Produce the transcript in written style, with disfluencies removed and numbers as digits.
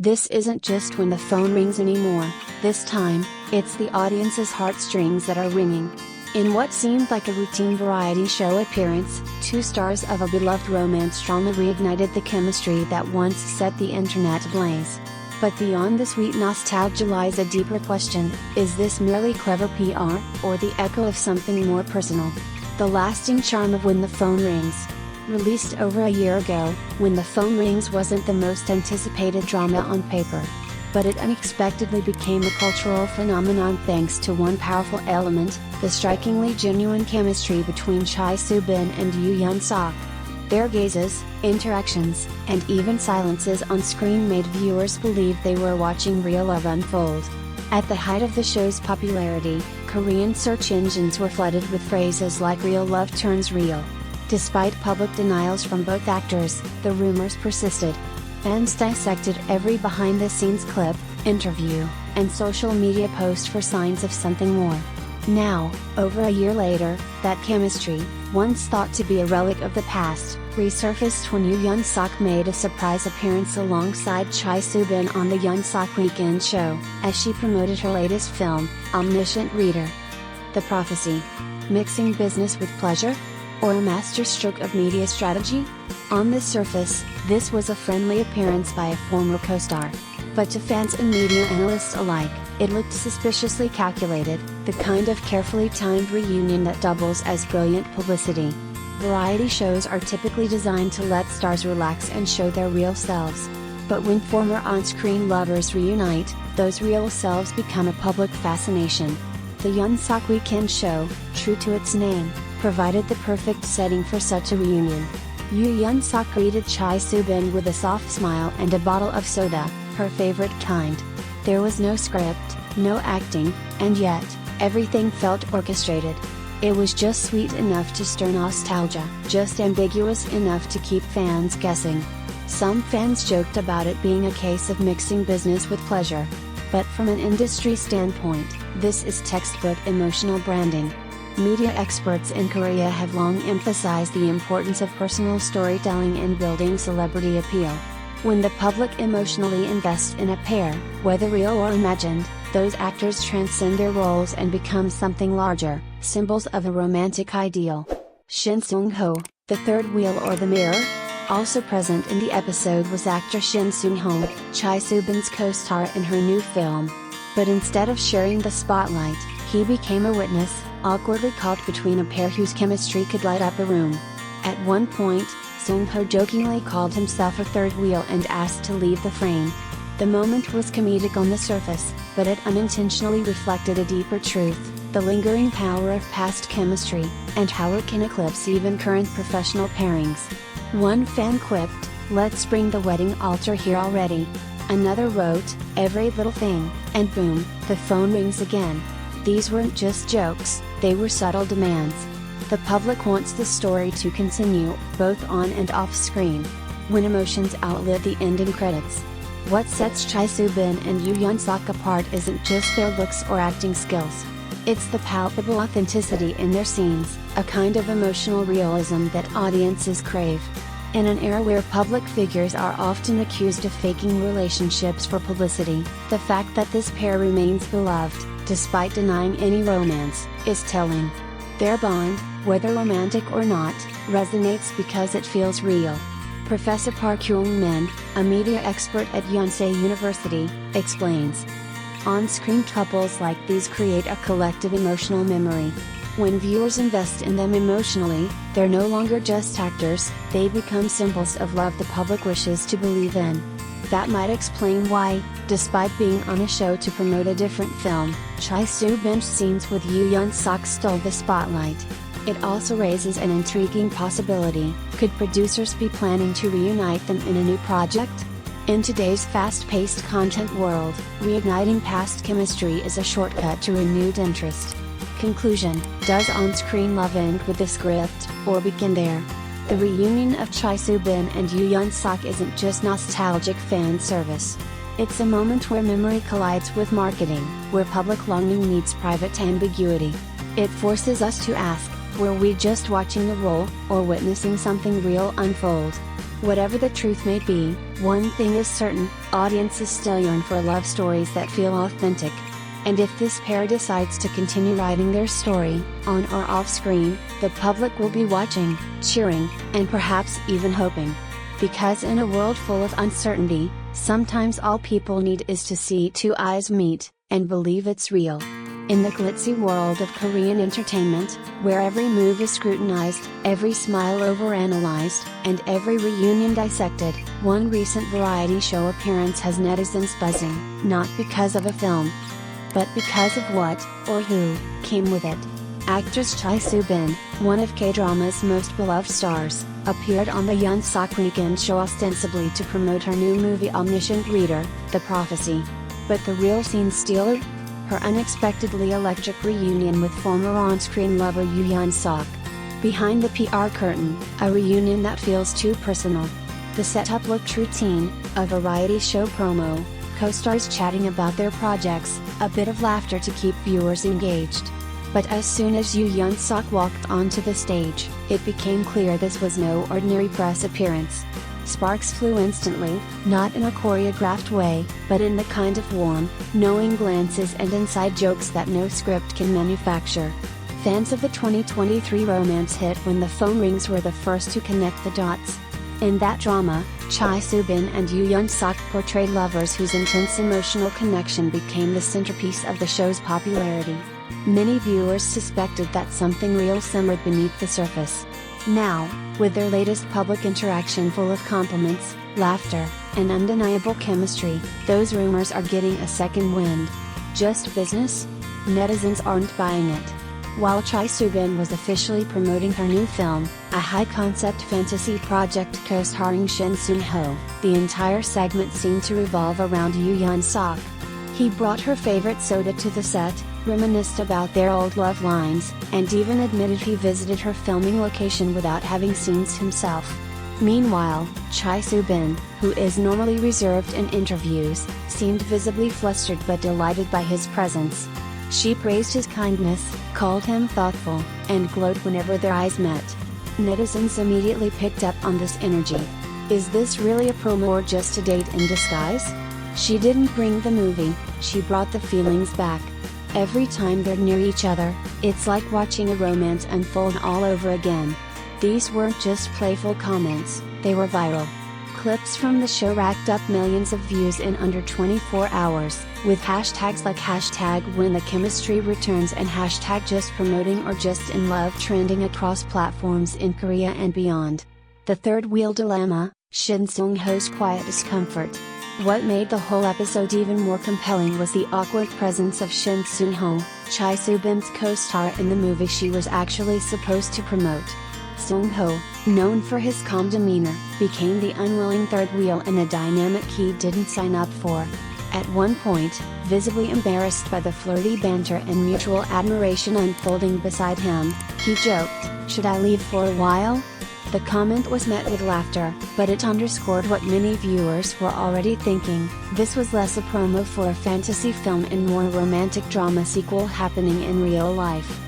This isn't just when the phone rings anymore, this time, it's the audience's heartstrings that are ringing. In what seemed like a routine variety show appearance, two stars of a beloved romance drama reignited the chemistry that once set the internet ablaze. But beyond the sweet nostalgia lies a deeper question: is this merely clever PR, or the echo of something more personal? The lasting charm of When the Phone Rings. Released over a year ago, When the Phone Rings wasn't the most anticipated drama on paper. But it unexpectedly became a cultural phenomenon thanks to one powerful element: the strikingly genuine chemistry between Chae Soo and Yoo Yeon Seok. Their gazes, interactions, and even silences on screen made viewers believe they were watching real love unfold. At the height of the show's popularity, Korean search engines were flooded with phrases like "real love turns real." Despite public denials from both actors, the rumors persisted. Fans dissected every behind-the-scenes clip, interview, and social media post for signs of something more. Now, over a year later, that chemistry, once thought to be a relic of the past, resurfaced when Yeon Seok made a surprise appearance alongside Chae Soo on the Yeon Seok Weekend Show, as she promoted her latest film, Omniscient Reader. The prophecy? Mixing business with pleasure? Or a masterstroke of media strategy? On the surface, this was a friendly appearance by a former co-star. But to fans and media analysts alike, it looked suspiciously calculated, the kind of carefully timed reunion that doubles as brilliant publicity. Variety shows are typically designed to let stars relax and show their real selves. But when former on-screen lovers reunite, those real selves become a public fascination. The Yeon Seok Weekend Show, true to its name, provided the perfect setting for such a reunion. Yoo Yeon Seok greeted Chae Soo with a soft smile and a bottle of soda, her favorite kind. There was no script, no acting, and yet, everything felt orchestrated. It was just sweet enough to stir nostalgia, just ambiguous enough to keep fans guessing. Some fans joked about it being a case of mixing business with pleasure. But from an industry standpoint, this is textbook emotional branding. Media experts in Korea have long emphasized the importance of personal storytelling in building celebrity appeal. When the public emotionally invests in a pair, whether real or imagined, those actors transcend their roles and become something larger, symbols of a romantic ideal. Shin Seung Ho, the third wheel or the mirror? Also present in the episode was actor Shin Seung Ho, Chae Soo-bin's co-star in her new film. But instead of sharing the spotlight, he became a witness, awkwardly caught between a pair whose chemistry could light up a room. At one point, Seung Ho jokingly called himself a third wheel and asked to leave the frame. The moment was comedic on the surface, but it unintentionally reflected a deeper truth: the lingering power of past chemistry, and how it can eclipse even current professional pairings. One fan quipped, "Let's bring the wedding altar here already." Another wrote, "Every little thing," and boom, the phone rings again. These weren't just jokes, they were subtle demands. The public wants the story to continue, both on and off screen. When emotions outlive the ending credits. What sets Chae Soo and Yoo Yeon Seok apart isn't just their looks or acting skills. It's the palpable authenticity in their scenes, a kind of emotional realism that audiences crave. In an era where public figures are often accused of faking relationships for publicity, the fact that this pair remains beloved, despite denying any romance, is telling. Their bond, whether romantic or not, resonates because it feels real. Professor Park Kyung-min, a media expert at Yonsei University, explains. On-screen couples like these create a collective emotional memory. When viewers invest in them emotionally, they're no longer just actors, they become symbols of love the public wishes to believe in. That might explain why, despite being on a show to promote a different film, Chae Soo-bin's scenes with Yoo Yeon Seok stole the spotlight. It also raises an intriguing possibility: could producers be planning to reunite them in a new project? In today's fast-paced content world, reigniting past chemistry is a shortcut to renewed interest. Conclusion: does on-screen love end with the script, or begin there? The reunion of Chae Soo and Yoo Yeon Seok isn't just nostalgic fan service. It's a moment where memory collides with marketing, where public longing meets private ambiguity. It forces us to ask, were we just watching a role, or witnessing something real unfold? Whatever the truth may be, one thing is certain, audiences still yearn for love stories that feel authentic. And if this pair decides to continue writing their story, on or off screen, the public will be watching, cheering, and perhaps even hoping. Because in a world full of uncertainty, sometimes all people need is to see two eyes meet, and believe it's real. In the glitzy world of Korean entertainment, where every move is scrutinized, every smile overanalyzed, and every reunion dissected, one recent variety show appearance has netizens buzzing, not because of a film, but because of what, or who, came with it. Actress Chae Soo, one of K-drama's most beloved stars, appeared on the Yeon Seok Weekend Show ostensibly to promote her new movie Omniscient Reader, The Prophecy. But the real scene stealer? Her unexpectedly electric reunion with former on-screen lover Yoo Yeon Seok. Behind the PR curtain, a reunion that feels too personal. The setup looked routine, a variety show promo, co-stars chatting about their projects, a bit of laughter to keep viewers engaged. But as soon as Yoo Yeon Seok walked onto the stage, it became clear this was no ordinary press appearance. Sparks flew instantly, not in a choreographed way, but in the kind of warm, knowing glances and inside jokes that no script can manufacture. Fans of the 2023 romance hit When the Phone Rings were the first to connect the dots. In that drama, Chae Soo and Yoo Yeon Seok portrayed lovers whose intense emotional connection became the centerpiece of the show's popularity. Many viewers suspected that something real simmered beneath the surface. Now, with their latest public interaction full of compliments, laughter, and undeniable chemistry, those rumors are getting a second wind. Just business? Netizens aren't buying it. While Chae Soo was officially promoting her new film, a high-concept fantasy project co-starring Shin Seung Ho, the entire segment seemed to revolve around Yoo Yeon Seok. He brought her favorite soda to the set, reminisced about their old love lines, and even admitted he visited her filming location without having scenes himself. Meanwhile, Chae Soo, who is normally reserved in interviews, seemed visibly flustered but delighted by his presence. She praised his kindness, called him thoughtful, and glowed whenever their eyes met. Netizens immediately picked up on this energy. Is this really a promo or just a date in disguise? She didn't bring the movie, she brought the feelings back. Every time they're near each other, it's like watching a romance unfold all over again. These weren't just playful comments, they were viral. Clips from the show racked up millions of views in under 24 hours, with hashtags like #WhenTheChemistryReturns and #JustPromoting or Just in Love trending across platforms in Korea and beyond. The third wheel dilemma, Shin Seung Ho's quiet discomfort. What made the whole episode even more compelling was the awkward presence of Shin Seung Ho, Chae Soo co-star in the movie she was actually supposed to promote. Seung Ho, known for his calm demeanor, became the unwilling third wheel in a dynamic he didn't sign up for. At one point, visibly embarrassed by the flirty banter and mutual admiration unfolding beside him, he joked, "Should I leave for a while?" The comment was met with laughter, but it underscored what many viewers were already thinking: this was less a promo for a fantasy film and more a romantic drama sequel happening in real life.